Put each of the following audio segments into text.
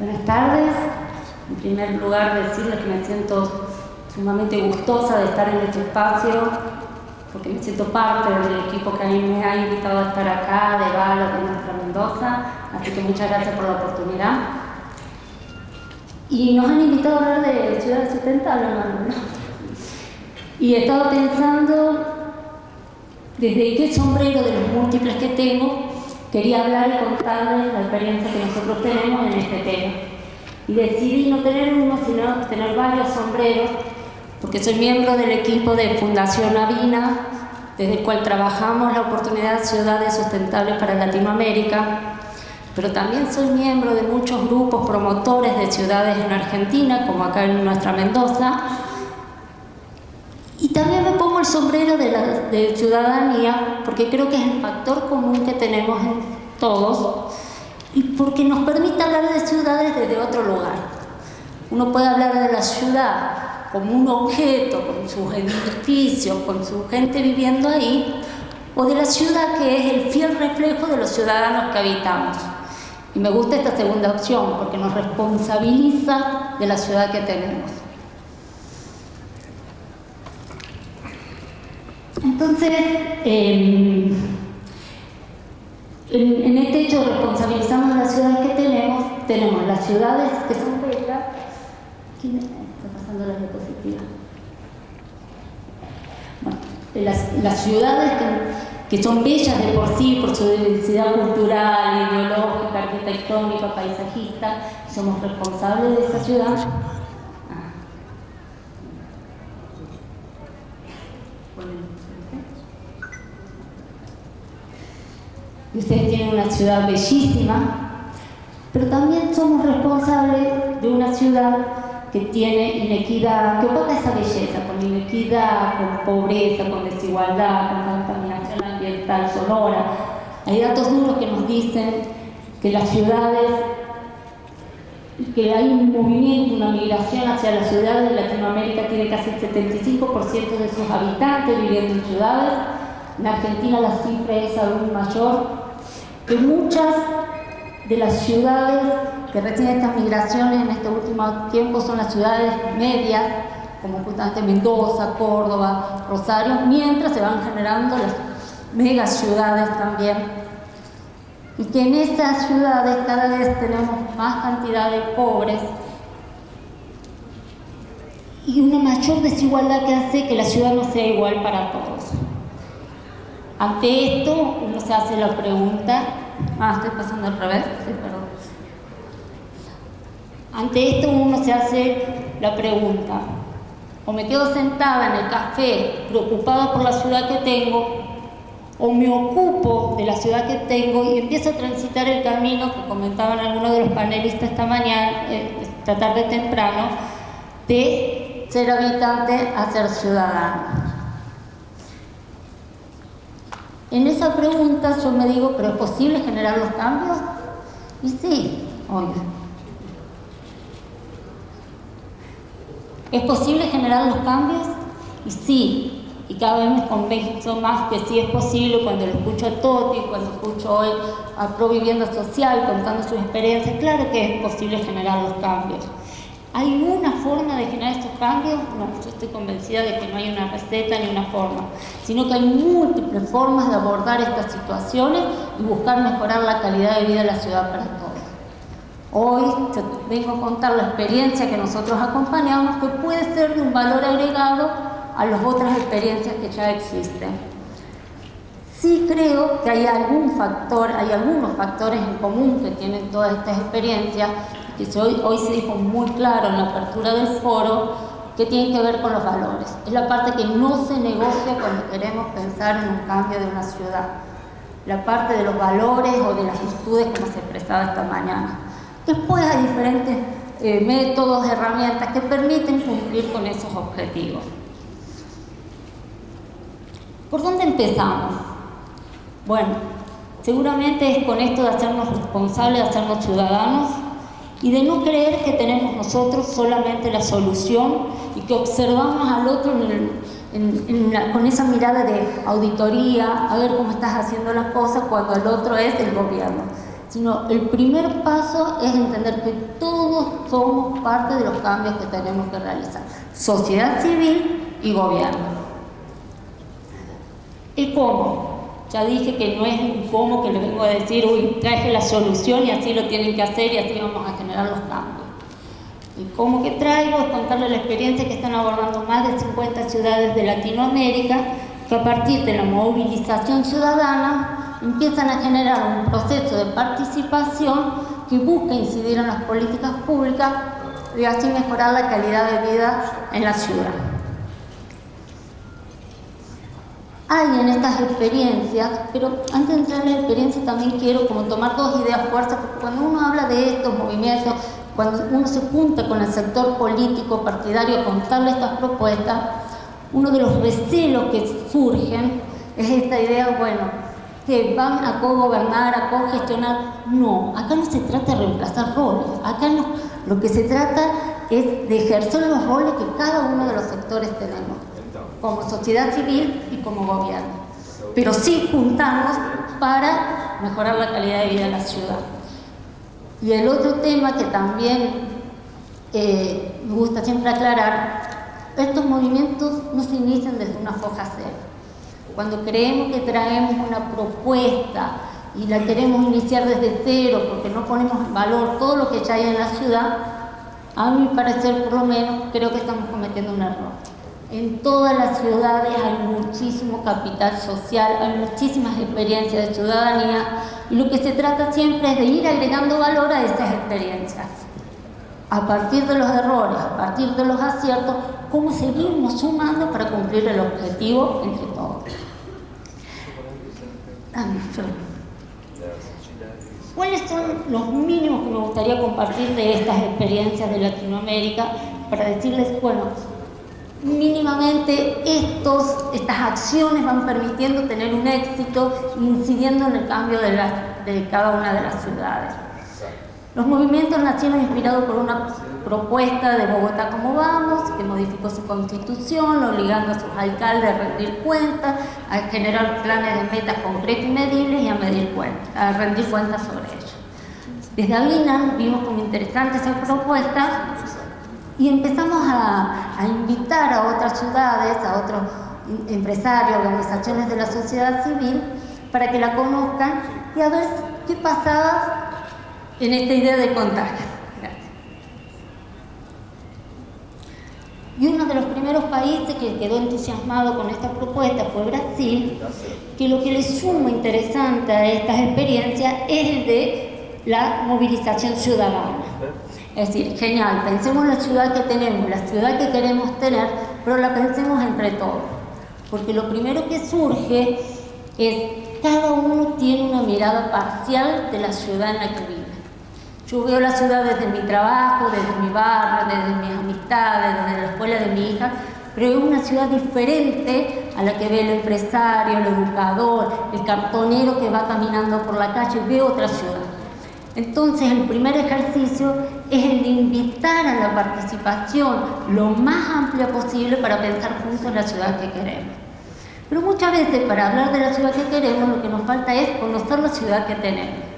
Buenas tardes. En primer lugar, decirles que me siento sumamente gustosa de estar en este espacio, porque me siento parte del equipo que a mí me ha invitado a estar acá, de Valo, de nuestra Mendoza, así que muchas gracias por la oportunidad. Y nos han invitado a hablar de ciudades sustentables, ¿no? Y he estado pensando, desde qué sombrero de los múltiples que tengo, quería hablar y contarles la experiencia que nosotros tenemos en este tema. Y decidí no tener uno, sino tener varios sombreros, porque soy miembro del equipo de Fundación Avina, desde el cual trabajamos la oportunidad de ciudades sustentables para Latinoamérica, pero también soy miembro de muchos grupos promotores de ciudades en Argentina, como acá en nuestra Mendoza, y también me pongo el sombrero de ciudadanía, porque creo que es el factor común que tenemos en todos, y porque nos permite hablar de ciudades desde otro lugar. Uno puede hablar de la ciudad como un objeto, con sus edificios, con su gente viviendo ahí, o de la ciudad que es el fiel reflejo de los ciudadanos que habitamos. Y me gusta esta segunda opción, porque nos responsabiliza de la ciudad que tenemos. Entonces, en este hecho responsabilizamos las ciudades que tenemos las ciudades que son bellas. ¿Quién está pasando la diapositiva? Bueno, las ciudades que son bellas de por sí, por su diversidad cultural, ideológica, arquitectónica, paisajista, somos responsables de esa ciudad. Y ustedes tienen una ciudad bellísima, pero también somos responsables de una ciudad que tiene inequidad, que opaca esa belleza, con inequidad, con pobreza, con desigualdad, con contaminación ambiental sonora. Hay datos duros que nos dicen que las ciudades, que hay un movimiento, una migración hacia las ciudades de Latinoamérica, tiene casi el 75% de sus habitantes viviendo en ciudades. En Argentina la cifra es aún mayor, que muchas de las ciudades que reciben estas migraciones en este último tiempo son las ciudades medias, como justamente Mendoza, Córdoba, Rosario, mientras se van generando las megaciudades también. Y que en esas ciudades cada vez tenemos más cantidad de pobres y una mayor desigualdad que hace que la ciudad no sea igual para todos. Ante esto, uno se hace la pregunta, estoy pasando al revés, sí, perdón. Ante esto uno se hace la pregunta, o me quedo sentada en el café preocupada por la ciudad que tengo, o me ocupo de la ciudad que tengo y empiezo a transitar el camino que comentaban algunos de los panelistas esta mañana, esta tarde temprano, de ser habitante a ser ciudadano. En esa pregunta yo me digo, ¿pero es posible generar los cambios? Y sí, oiga. ¿Es posible generar los cambios? Y sí, y cada vez me convenzo más que sí es posible cuando lo escucho a Toti, cuando escucho hoy a Provivienda Social contando sus experiencias. Claro que es posible generar los cambios. ¿Hay una forma de generar estos cambios? No, yo estoy convencida de que no hay una receta ni una forma, sino que hay múltiples formas de abordar estas situaciones y buscar mejorar la calidad de vida de la ciudad para todos. Hoy te vengo a contar la experiencia que nosotros acompañamos, que puede ser de un valor agregado a las otras experiencias que ya existen. Sí creo que hay algunos factores en común que tienen todas estas experiencias, que hoy se dijo muy claro en la apertura del foro, que tiene que ver con los valores. Es la parte que no se negocia cuando queremos pensar en un cambio de una ciudad. La parte de los valores o de las virtudes, como se expresaba esta mañana. Después hay diferentes métodos, herramientas que permiten cumplir con esos objetivos. ¿Por dónde empezamos? Bueno, seguramente es con esto de hacernos responsables, de hacernos ciudadanos, y de no creer que tenemos nosotros solamente la solución y que observamos al otro con esa mirada de auditoría, a ver cómo estás haciendo las cosas cuando el otro es el gobierno, sino el primer paso es entender que todos somos parte de los cambios que tenemos que realizar, sociedad civil y gobierno. El cómo, ya dije que no es un cómo que le vengo a decir, uy, traje la solución y así lo tienen que hacer y así vamos a generar los cambios. El cómo que traigo es contarles la experiencia que están abordando más de 50 ciudades de Latinoamérica, que a partir de la movilización ciudadana empiezan a generar un proceso de participación que busca incidir en las políticas públicas y así mejorar la calidad de vida en la ciudad. Hay en estas experiencias, pero antes de entrar en las experiencias también quiero como tomar dos ideas fuertes, porque cuando uno habla de estos movimientos, cuando uno se junta con el sector político partidario a contarle estas propuestas, uno de los recelos que surgen es esta idea, bueno, que van a cogobernar, a cogestionar. No, acá no se trata de reemplazar roles, acá no, lo que se trata es de ejercer los roles que cada uno de los sectores tenemos, como sociedad civil y como gobierno. Pero sí juntamos para mejorar la calidad de vida de la ciudad. Y el otro tema que también me gusta siempre aclarar, estos movimientos no se inician desde una foja cero. Cuando creemos que traemos una propuesta y la queremos iniciar desde cero porque no ponemos en valor todo lo que ya hay en la ciudad, a mi parecer por lo menos creo que estamos cometiendo un error. En todas las ciudades hay muchísimo capital social, hay muchísimas experiencias de ciudadanía y lo que se trata siempre es de ir agregando valor a estas experiencias. A partir de los errores, a partir de los aciertos, cómo seguimos sumando para cumplir el objetivo entre todos. ¿Cuáles son los mínimos que me gustaría compartir de estas experiencias de Latinoamérica para decirles, bueno, mínimamente estas acciones van permitiendo tener un éxito, incidiendo en el cambio de cada una de las ciudades? Los movimientos nacieron inspirados por una propuesta de Bogotá Como Vamos, que modificó su constitución, obligando a sus alcaldes a rendir cuentas, a generar planes de metas concretas y medibles y a rendir cuentas sobre ellos. Desde Avinan vimos como interesante esa propuesta y empezamos a invitar a otras ciudades, a otros empresarios, organizaciones de la sociedad civil, para que la conozcan y a ver qué pasaba en esta idea de contagio. Gracias. Y uno de los primeros países que quedó entusiasmado con esta propuesta fue Brasil, que lo que le suma interesante a estas experiencias es el de la movilización ciudadana. Es decir, genial, pensemos la ciudad que tenemos, la ciudad que queremos tener, pero la pensemos entre todos. Porque lo primero que surge es cada uno tiene una mirada parcial de la ciudad en la que vive. Yo veo la ciudad desde mi trabajo, desde mi barrio, desde mis amistades, desde la escuela de mi hija, pero es una ciudad diferente a la que ve el empresario, el educador, el cartonero que va caminando por la calle, ve otra ciudad. Entonces, el primer ejercicio es el de invitar a la participación lo más amplia posible para pensar juntos en la ciudad que queremos. Pero muchas veces, para hablar de la ciudad que queremos, lo que nos falta es conocer la ciudad que tenemos.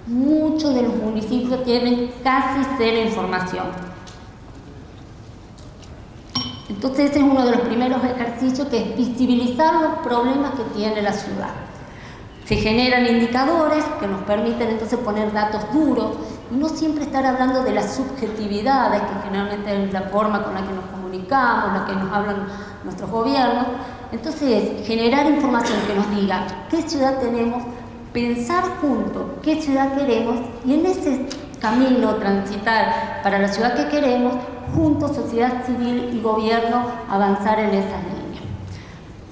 Muchos de los municipios tienen casi cero información. Entonces, ese es uno de los primeros ejercicios, que es visibilizar los problemas que tiene la ciudad. Se generan indicadores que nos permiten entonces poner datos duros y no siempre estar hablando de las subjetividades, que generalmente es la forma con la que nos comunicamos, la que nos hablan nuestros gobiernos. Entonces, generar información que nos diga qué ciudad tenemos, pensar juntos qué ciudad queremos y en ese camino transitar para la ciudad que queremos, juntos, sociedad civil y gobierno, avanzar en esas líneas.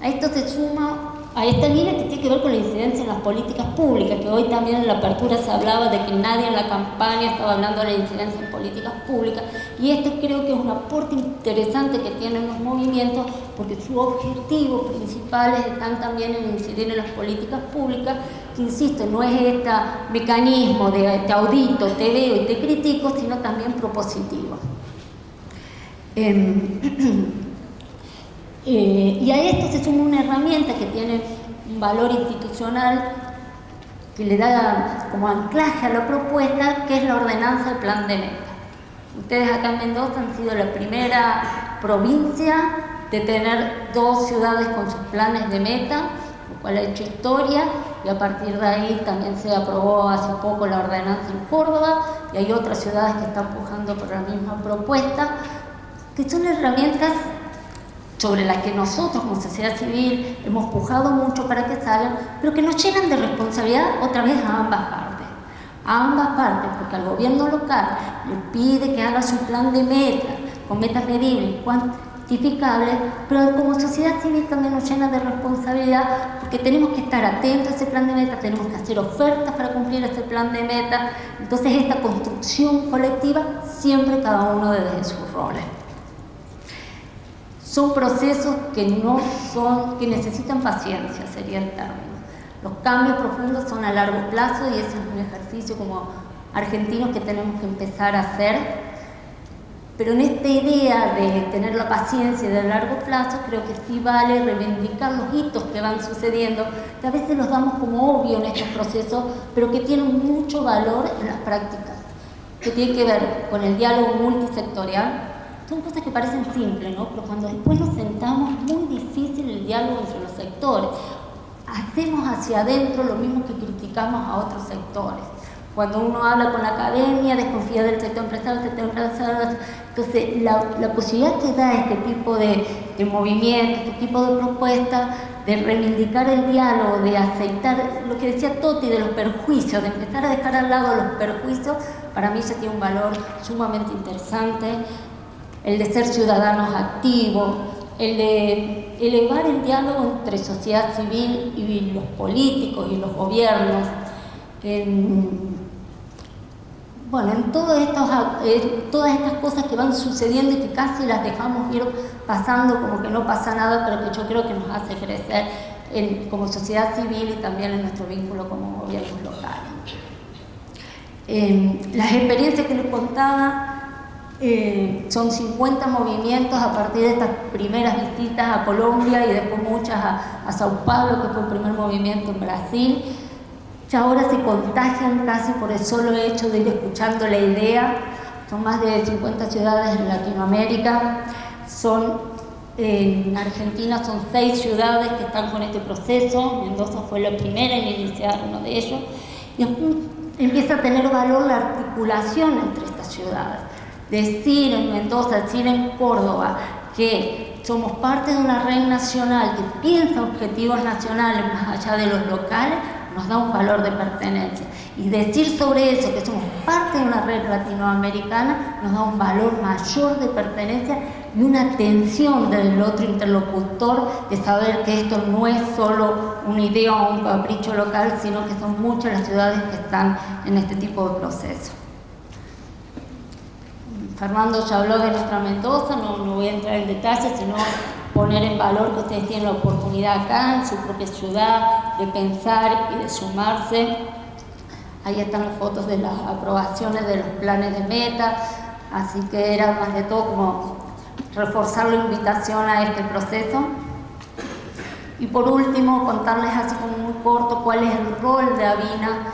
A esto se suma a esta línea que tiene que ver con la incidencia en las políticas públicas, que hoy también en la apertura se hablaba de que nadie en la campaña estaba hablando de la incidencia en políticas públicas, y esto creo que es un aporte interesante que tienen los movimientos, porque sus objetivos principales están también en incidir en las políticas públicas, que insisto, no es este mecanismo de te audito, te veo y te critico, sino también propositivo. Y a esto se suma una herramienta que tiene un valor institucional que le da como anclaje a la propuesta, que es la ordenanza del plan de meta. Ustedes acá en Mendoza han sido la primera provincia de tener 2 ciudades con sus planes de meta, lo cual ha hecho historia, y a partir de ahí también se aprobó hace poco la ordenanza en Córdoba, y hay otras ciudades que están pujando por la misma propuesta, que son herramientas sobre las que nosotros como sociedad civil hemos pujado mucho para que salgan, pero que nos llenan de responsabilidad otra vez a ambas partes, porque al gobierno local le pide que haga su plan de meta, con metas medibles, cuantificables, pero como sociedad civil también nos llena de responsabilidad, porque tenemos que estar atentos a ese plan de meta, tenemos que hacer ofertas para cumplir ese plan de meta. Entonces esta construcción colectiva, siempre cada uno desde sus roles. Son procesos que necesitan paciencia, sería el término. Los cambios profundos son a largo plazo y ese es un ejercicio como argentinos que tenemos que empezar a hacer. Pero en esta idea de tener la paciencia de largo plazo, creo que sí vale reivindicar los hitos que van sucediendo, que a veces los damos como obvio en estos procesos, pero que tienen mucho valor en las prácticas, que tienen que ver con el diálogo multisectorial. Son cosas que parecen simples, ¿no? Pero cuando después nos sentamos, muy difícil el diálogo entre los sectores. Hacemos hacia adentro lo mismo que criticamos a otros sectores. Cuando uno habla con la academia, desconfía del sector empresarial, entonces la posibilidad que da este tipo de movimiento, este tipo de propuestas, de reivindicar el diálogo, de aceitar lo que decía Toti de los perjuicios, de empezar a dejar al lado los perjuicios, para mí ya tiene un valor sumamente interesante. El de ser ciudadanos activos, el de elevar el diálogo entre sociedad civil y los políticos y los gobiernos. En todas estas cosas que van sucediendo y que casi las dejamos ir pasando como que no pasa nada, pero que yo creo que nos hace crecer como sociedad civil y también en nuestro vínculo como gobiernos locales. Las experiencias que les contaba, son 50 movimientos a partir de estas primeras visitas a Colombia y después muchas a Sao Paulo, que fue el primer movimiento en Brasil. Ya ahora se contagian casi por el solo hecho de ir escuchando la idea. Son más de 50 ciudades en Latinoamérica. En Argentina son 6 ciudades que están con este proceso. Mendoza fue la primera en iniciar uno de ellos. Y empieza a tener valor la articulación entre estas ciudades. Decir en Mendoza, decir en Córdoba que somos parte de una red nacional que piensa objetivos nacionales más allá de los locales, nos da un valor de pertenencia. Y decir sobre eso que somos parte de una red latinoamericana nos da un valor mayor de pertenencia y una atención del otro interlocutor de saber que esto no es solo una idea o un capricho local, sino que son muchas las ciudades que están en este tipo de procesos. Fernando ya habló de nuestra Mendoza, no voy a entrar en detalles, sino poner en valor que ustedes tienen la oportunidad acá, en su propia ciudad, de pensar y de sumarse. Ahí están las fotos de las aprobaciones de los planes de meta, así que era más de todo como reforzar la invitación a este proceso. Y por último, contarles así como muy corto cuál es el rol de Avina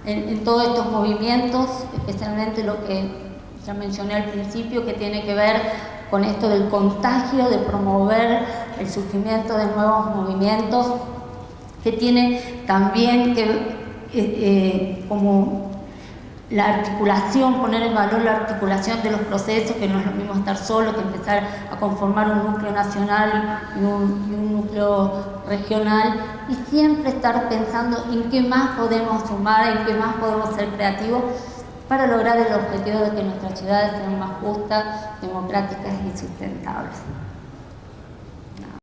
en todos estos movimientos, especialmente lo que ya mencioné al principio, que tiene que ver con esto del contagio, de promover el surgimiento de nuevos movimientos, que tiene también que como la articulación, poner en valor la articulación de los procesos, que no es lo mismo estar solo que empezar a conformar un núcleo nacional y un núcleo regional, y siempre estar pensando en qué más podemos sumar, en qué más podemos ser creativos para lograr el objetivo de que nuestras ciudades sean más justas, democráticas y sustentables.